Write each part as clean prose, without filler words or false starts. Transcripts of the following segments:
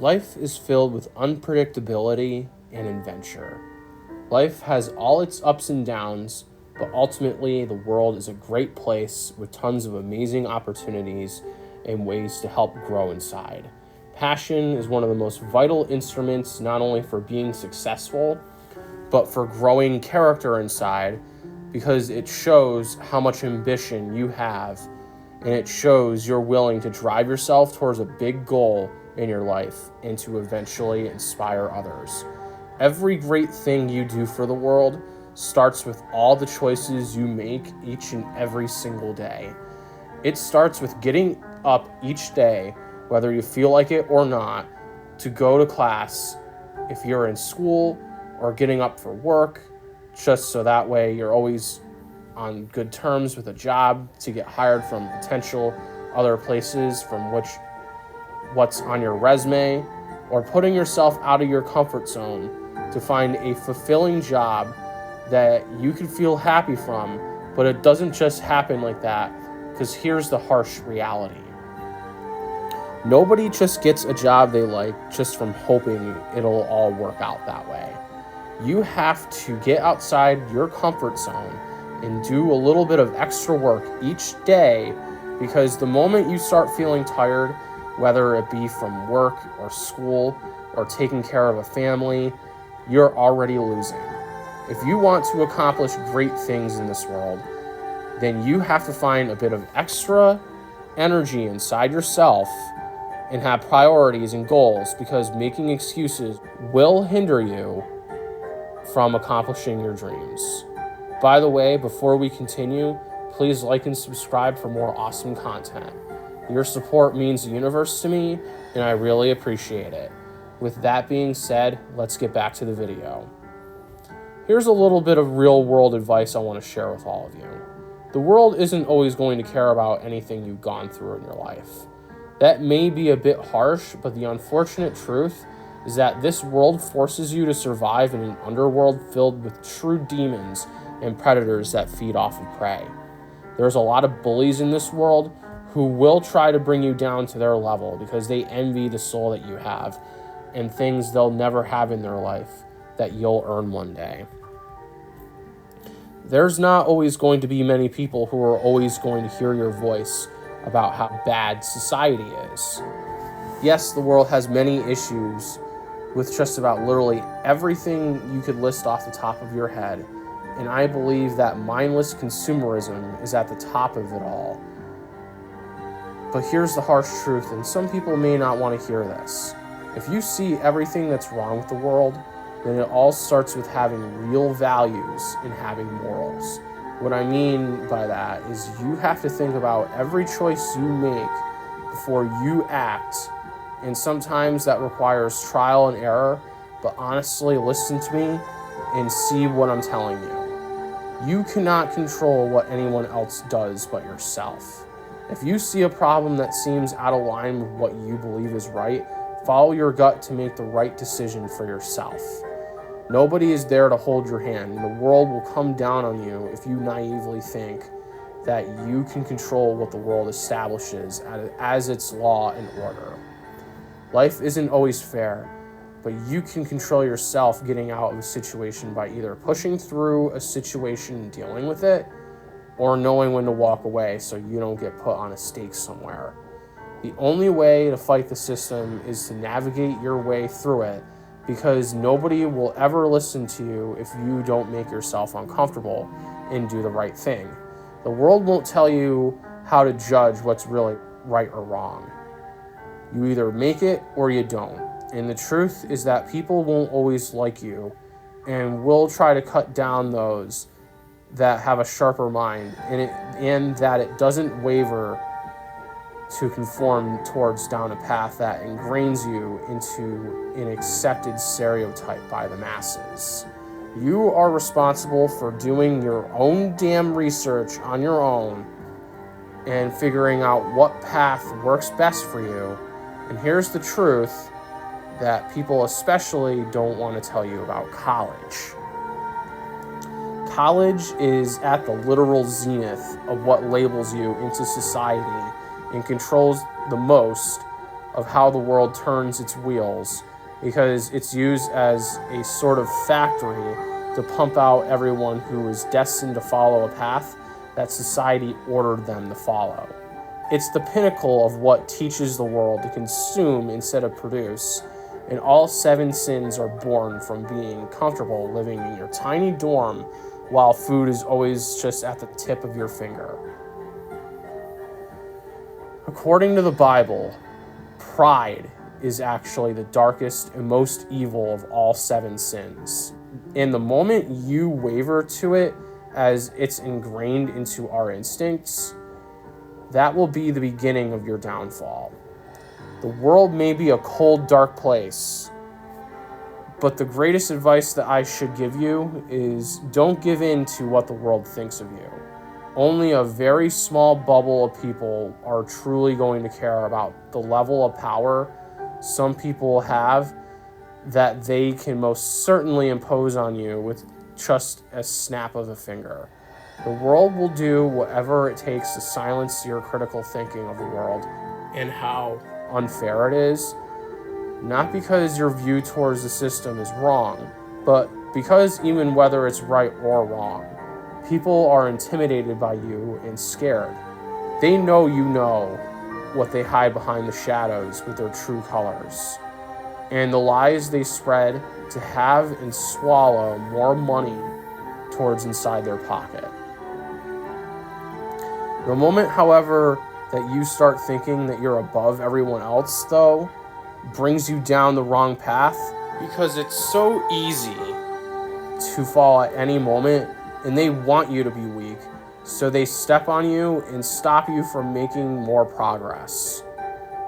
Life is filled with unpredictability and adventure. Life has all its ups and downs, but ultimately the world is a great place with tons of amazing opportunities and ways to help grow inside. Passion is one of the most vital instruments not only for being successful, but for growing character inside, because it shows how much ambition you have, and it shows you're willing to drive yourself towards a big goal in your life and to eventually inspire others. Every great thing you do for the world starts with all the choices you make each and every single day. It starts with getting up each day, whether you feel like it or not, to go to class if you're in school, or getting up for work, just so that way you're always on good terms with a job to get hired from potential other places from what's on your resume, or putting yourself out of your comfort zone to find a fulfilling job that you can feel happy from. But it doesn't just happen like that, because here's the harsh reality. Nobody just gets a job they like just from hoping it'll all work out that way. You have to get outside your comfort zone and do a little bit of extra work each day, because the moment you start feeling tired, whether it be from work or school or taking care of a family, you're already losing. If you want to accomplish great things in this world, then you have to find a bit of extra energy inside yourself and have priorities and goals, because making excuses will hinder you from accomplishing your dreams. By the way, before we continue, please like and subscribe for more awesome content. Your support means the universe to me, and I really appreciate it. With that being said, let's get back to the video. Here's a little bit of real-world advice I want to share with all of you. The world isn't always going to care about anything you've gone through in your life. That may be a bit harsh, but the unfortunate truth is that this world forces you to survive in an underworld filled with true demons and predators that feed off of prey. There's a lot of bullies in this world who will try to bring you down to their level because they envy the soul that you have and things they'll never have in their life that you'll earn one day. There's not always going to be many people who are always going to hear your voice about how bad society is. Yes, the world has many issues with just about literally everything you could list off the top of your head, and I believe that mindless consumerism is at the top of it all. But here's the harsh truth, and some people may not want to hear this. If you see everything that's wrong with the world, then it all starts with having real values and having morals. What I mean by that is you have to think about every choice you make before you act, and sometimes that requires trial and error, but honestly, listen to me and see what I'm telling you. You cannot control what anyone else does but yourself. If you see a problem that seems out of line with what you believe is right, follow your gut to make the right decision for yourself. Nobody is there to hold your hand, and the world will come down on you if you naively think that you can control what the world establishes as its law and order. Life isn't always fair, but you can control yourself getting out of a situation by either pushing through a situation and dealing with it, or knowing when to walk away so you don't get put on a stake somewhere. The only way to fight the system is to navigate your way through it, because nobody will ever listen to you if you don't make yourself uncomfortable and do the right thing. The world won't tell you how to judge what's really right or wrong. You either make it or you don't. And the truth is that people won't always like you and will try to cut down those that have a sharper mind, and that it doesn't waver to conform towards down a path that ingrains you into an accepted stereotype by the masses. You are responsible for doing your own damn research on your own and figuring out what path works best for you. And here's the truth that people especially don't want to tell you about college. College is at the literal zenith of what labels you into society and controls the most of how the world turns its wheels, because it's used as a sort of factory to pump out everyone who is destined to follow a path that society ordered them to follow. It's the pinnacle of what teaches the world to consume instead of produce, and all 7 sins are born from being comfortable living in your tiny dorm while food is always just at the tip of your finger. According to the Bible, pride is actually the darkest and most evil of all 7 sins. And the moment you waver to it, as it's ingrained into our instincts, that will be the beginning of your downfall. The world may be a cold, dark place, but the greatest advice that I should give you is don't give in to what the world thinks of you. Only a very small bubble of people are truly going to care about the level of power some people have that they can most certainly impose on you with just a snap of a finger. The world will do whatever it takes to silence your critical thinking of the world and how unfair it is, not because your view towards the system is wrong, but because even whether it's right or wrong, people are intimidated by you and scared. They know you know what they hide behind the shadows with their true colors, and the lies they spread to have and swallow more money towards inside their pocket. The moment, however, that you start thinking that you're above everyone else, though, brings you down the wrong path, because it's so easy to fall at any moment, and they want you to be weak, so they step on you and stop you from making more progress.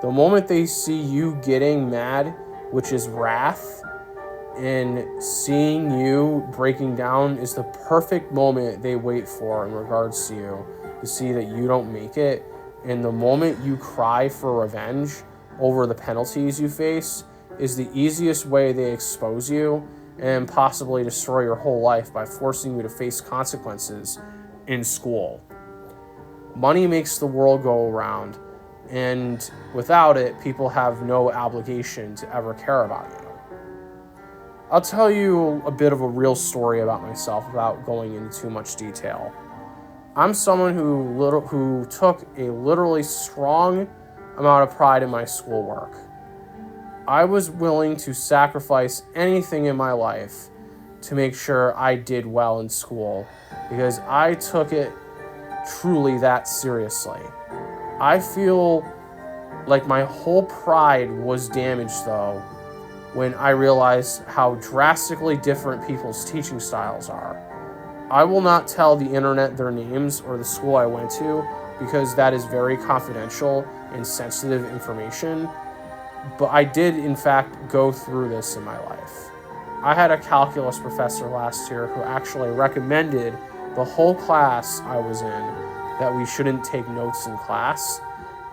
The moment they see you getting mad, which is wrath, and seeing you breaking down is the perfect moment they wait for in regards to you, to see that you don't make it. And the moment you cry for revenge over the penalties you face is the easiest way they expose you and possibly destroy your whole life by forcing you to face consequences in school. Money makes the world go around, and without it, people have no obligation to ever care about you. I'll tell you a bit of a real story about myself without going into too much detail. I'm someone who took a literally strong amount of pride in my schoolwork. I was willing to sacrifice anything in my life to make sure I did well in school because I took it truly that seriously. I feel like my whole pride was damaged, though, when I realized how drastically different people's teaching styles are. I will not tell the internet their names or the school I went to because that is very confidential and sensitive information, but I did, in fact, go through this in my life. I had a calculus professor last year who actually recommended the whole class I was in that we shouldn't take notes in class,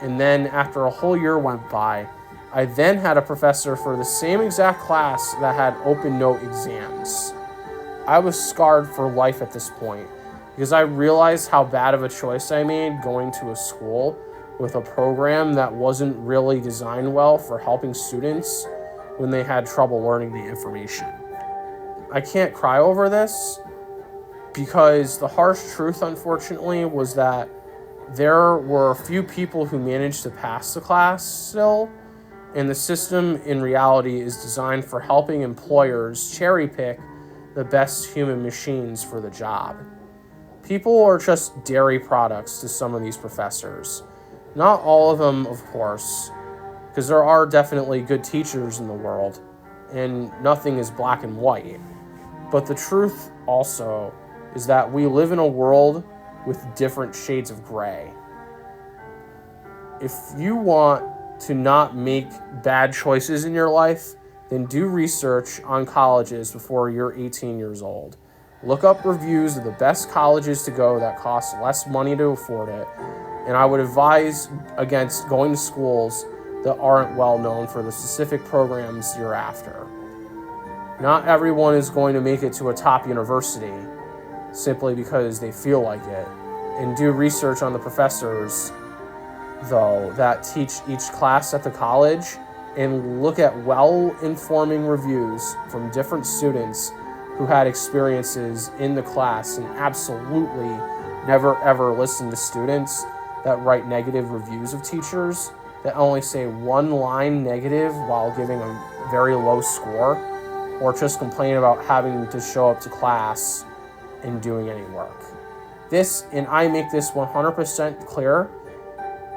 and then after a whole year went by, I then had a professor for the same exact class that had open note exams. I was scarred for life at this point because I realized how bad of a choice I made going to a school with a program that wasn't really designed well for helping students when they had trouble learning the information. I can't cry over this because the harsh truth, unfortunately, was that there were a few people who managed to pass the class still, and the system in reality is designed for helping employers cherry pick the best human machines for the job. People are just dairy products to some of these professors. Not all of them, of course, because there are definitely good teachers in the world, and nothing is black and white. But the truth also is that we live in a world with different shades of gray. If you want to not make bad choices in your life, then do research on colleges before you're 18 years old. Look up reviews of the best colleges to go that cost less money to afford it, and I would advise against going to schools that aren't well known for the specific programs you're after. Not everyone is going to make it to a top university simply because they feel like it, and do research on the professors though, that teach each class at the college and look at well-informing reviews from different students who had experiences in the class, and absolutely never ever listen to students that write negative reviews of teachers that only say one line negative while giving a very low score, or just complain about having to show up to class and doing any work. This, and I make this 100% clear,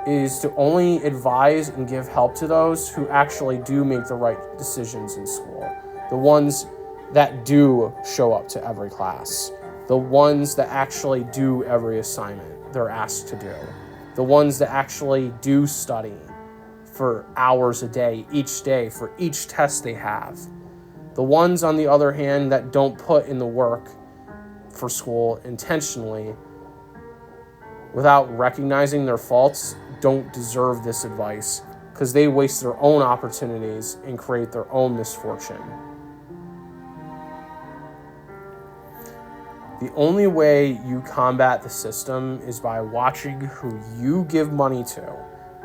is to only advise and give help to those who actually do make the right decisions in school. The ones that do show up to every class. The ones that actually do every assignment they're asked to do. The ones that actually do study for hours a day for each test they have. The ones, on the other hand, that don't put in the work for school intentionally without recognizing their faults don't deserve this advice, because they waste their own opportunities and create their own misfortune. The only way you combat the system is by watching who you give money to.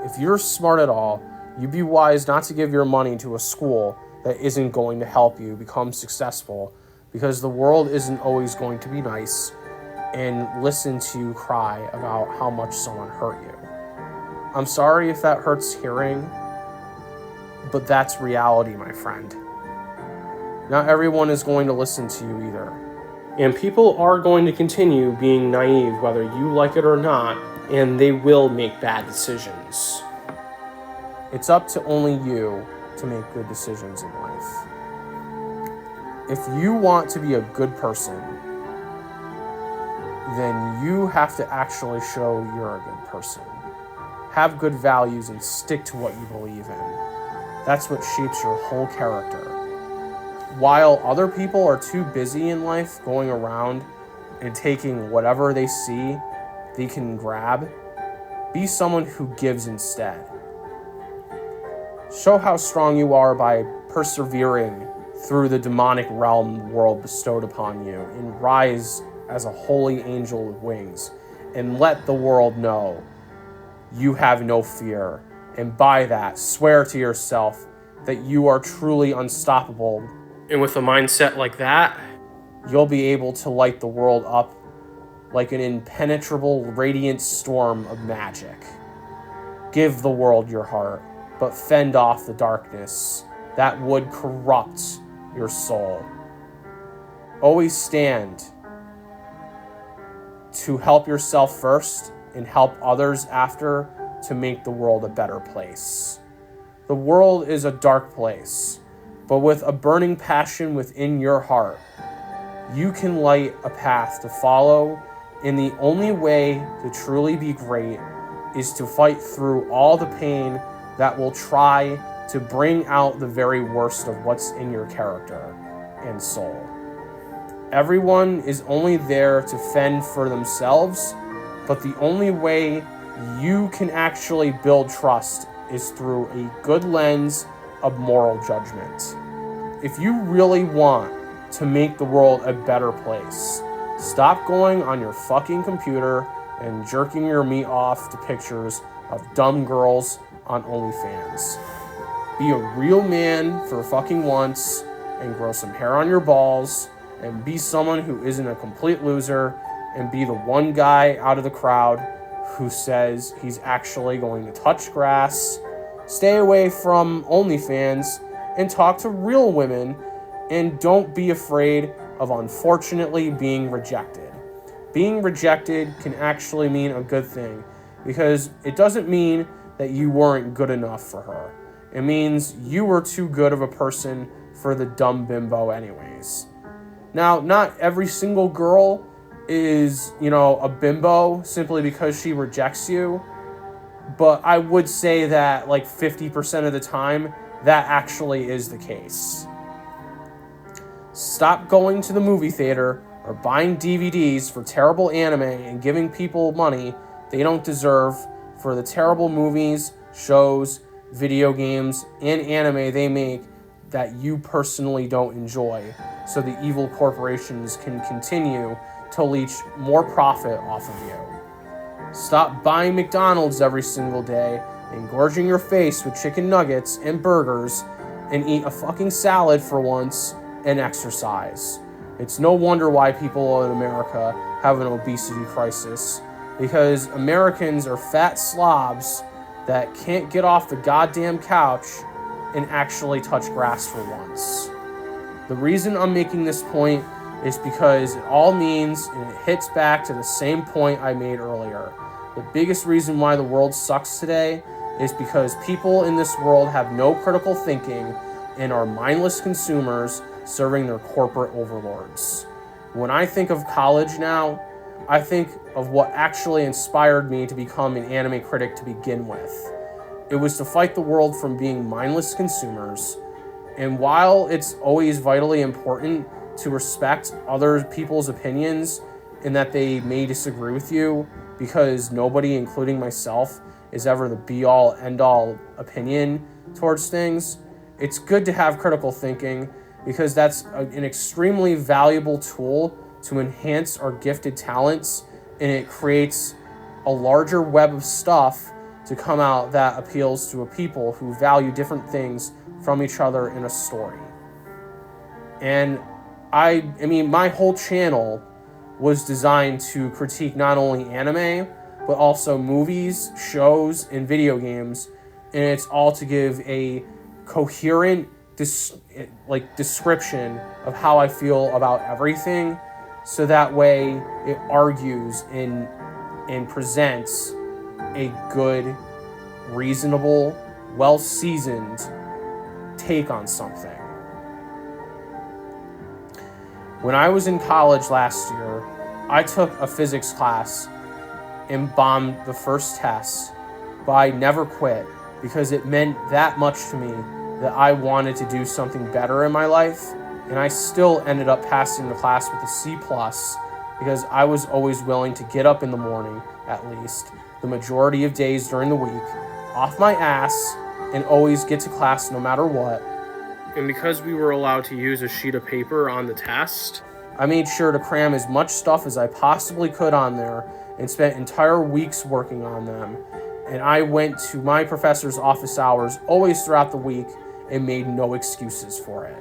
If you're smart at all, you'd be wise not to give your money to a school that isn't going to help you become successful, because the world isn't always going to be nice and listen to you cry about how much someone hurt you. I'm sorry if that hurts hearing, but that's reality, my friend. Not everyone is going to listen to you either. And people are going to continue being naive whether you like it or not, and they will make bad decisions. It's up to only you to make good decisions in life. If you want to be a good person, then you have to actually show you're a good person. Have good values and stick to what you believe in. That's what shapes your whole character. While other people are too busy in life going around and taking whatever they see they can grab, be someone who gives instead. Show how strong you are by persevering through the demonic realm the world bestowed upon you, and rise as a holy angel with wings, and let the world know you have no fear. And by that, swear to yourself that you are truly unstoppable. And with a mindset like that, you'll be able to light the world up like an impenetrable radiant storm of magic. Give the world your heart, but fend off the darkness that would corrupt your soul. Always stand to help yourself first and help others after, to make the world a better place. The world is a dark place, but with a burning passion within your heart, you can light a path to follow, and the only way to truly be great is to fight through all the pain that will try to bring out the very worst of what's in your character and soul. Everyone is only there to fend for themselves, but the only way you can actually build trust is through a good lens of moral judgment. If you really want to make the world a better place, stop going on your fucking computer and jerking your meat off to pictures of dumb girls on OnlyFans. Be a real man for fucking once and grow some hair on your balls, and be someone who isn't a complete loser, and be the one guy out of the crowd who says he's actually going to touch grass. Stay away from OnlyFans and talk to real women, and don't be afraid of unfortunately being rejected. Being rejected can actually mean a good thing, because it doesn't mean that you weren't good enough for her. It means you were too good of a person for the dumb bimbo anyways. Now, not every single girl is, a bimbo simply because she rejects you, but I would say that like 50% of the time, that actually is the case. Stop going to the movie theater or buying DVDs for terrible anime and giving people money they don't deserve for the terrible movies, shows, video games, and anime they make that you personally don't enjoy, so the evil corporations can continue to leech more profit off of you. Stop buying McDonald's every single day and gorging your face with chicken nuggets and burgers and eat a fucking salad for once and exercise. It's no wonder why people in America have an obesity crisis, because Americans are fat slobs that can't get off the goddamn couch and actually touch grass for once. The reason I'm making this point is because it all means, and it hits back to the same point I made earlier. The biggest reason why the world sucks today is because people in this world have no critical thinking and are mindless consumers serving their corporate overlords. When I think of college now, I think of what actually inspired me to become an anime critic to begin with. It was to fight the world from being mindless consumers. And while it's always vitally important to respect other people's opinions and that they may disagree with you, because nobody, including myself, is ever the be-all, end-all opinion towards things, it's good to have critical thinking, because that's an extremely valuable tool to enhance our gifted talents, and it creates a larger web of stuff to come out that appeals to a people who value different things from each other in a story. And I mean, my whole channel was designed to critique not only anime, but also movies, shows, and video games, and it's all to give a coherent description of how I feel about everything, so that way it argues and presents a good, reasonable, well-seasoned take on something. When I was in college last year, I took a physics class and bombed the first test, but I never quit because it meant that much to me that I wanted to do something better in my life, and I still ended up passing the class with a C+, because I was always willing to get up in the morning, at least, the majority of days during the week, off my ass, and always get to class no matter what. And because we were allowed to use a sheet of paper on the test, I made sure to cram as much stuff as I possibly could on there and spent entire weeks working on them. And I went to my professor's office hours always throughout the week and made no excuses for it.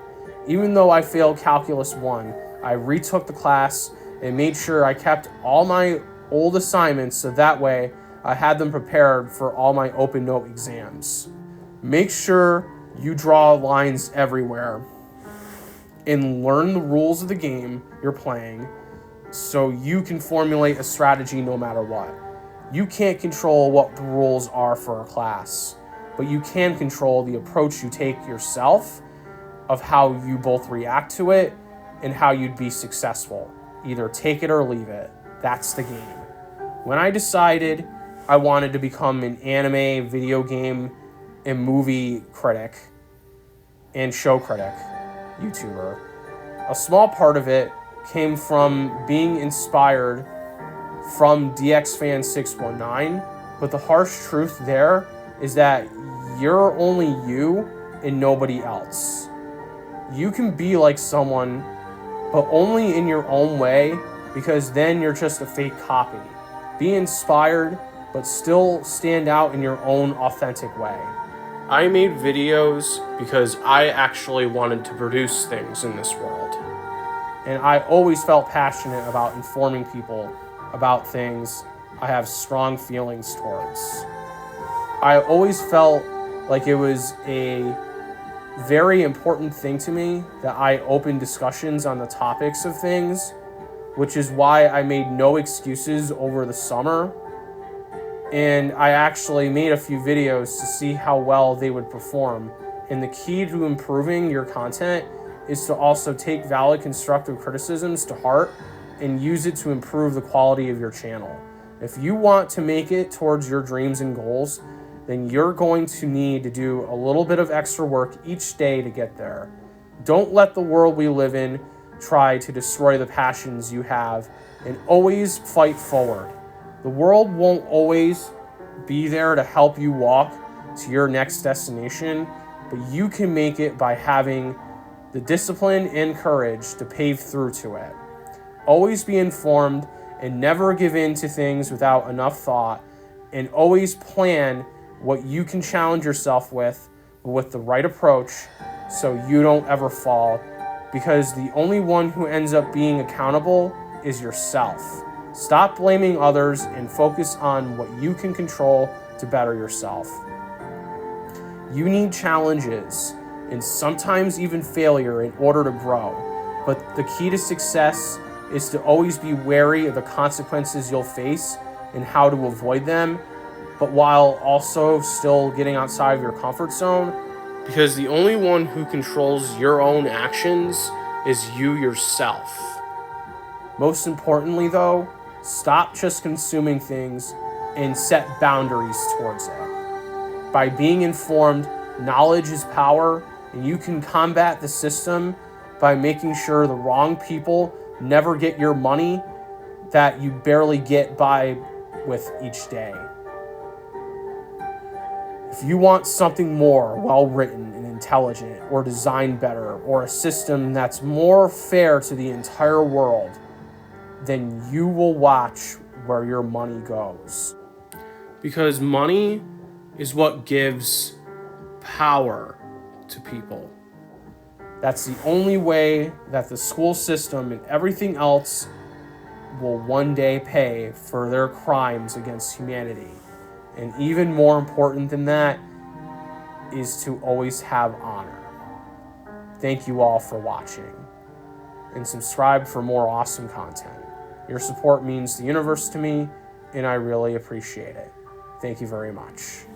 Even though I failed Calculus 1, I retook the class and made sure I kept all my old assignments so that way I had them prepared for all my open note exams. Make sure you draw lines everywhere and learn the rules of the game you're playing so you can formulate a strategy no matter what. You can't control what the rules are for a class, but you can control the approach you take yourself of how you both react to it and how you'd be successful. Either take it or leave it. That's the game. When I decided I wanted to become an anime, video game, and movie critic and show critic, YouTuber, a small part of it came from being inspired from DXFan619, but the harsh truth there is that you're only you and nobody else. You can be like someone, but only in your own way, because then you're just a fake copy. Be inspired, but still stand out in your own authentic way. I made videos because I actually wanted to produce things in this world. And I always felt passionate about informing people about things I have strong feelings towards. I always felt like it was a very important thing to me that I open discussions on the topics of things, which is why I made no excuses over the summer. And I actually made a few videos to see how well they would perform. And the key to improving your content is to also take valid constructive criticisms to heart and use it to improve the quality of your channel. If you want to make it towards your dreams and goals, then you're going to need to do a little bit of extra work each day to get there. Don't let the world we live in try to destroy the passions you have, and always fight forward. The world won't always be there to help you walk to your next destination, but you can make it by having the discipline and courage to pave through to it. Always be informed and never give in to things without enough thought, and always plan what you can challenge yourself with the right approach so you don't ever fall, because the only one who ends up being accountable is yourself. Stop blaming others and focus on what you can control to better yourself. You need challenges and sometimes even failure in order to grow, but the key to success is to always be wary of the consequences you'll face and how to avoid them, but while also still getting outside of your comfort zone, because the only one who controls your own actions is you yourself. Most importantly, though, stop just consuming things and set boundaries towards it. By being informed, knowledge is power, and you can combat the system by making sure the wrong people never get your money that you barely get by with each day. If you want something more well-written and intelligent, or designed better, or a system that's more fair to the entire world, then you will watch where your money goes. Because money is what gives power to people. That's the only way that the school system and everything else will one day pay for their crimes against humanity. And even more important than that is to always have honor. Thank you all for watching, and subscribe for more awesome content. Your support means the universe to me, and I really appreciate it. Thank you very much.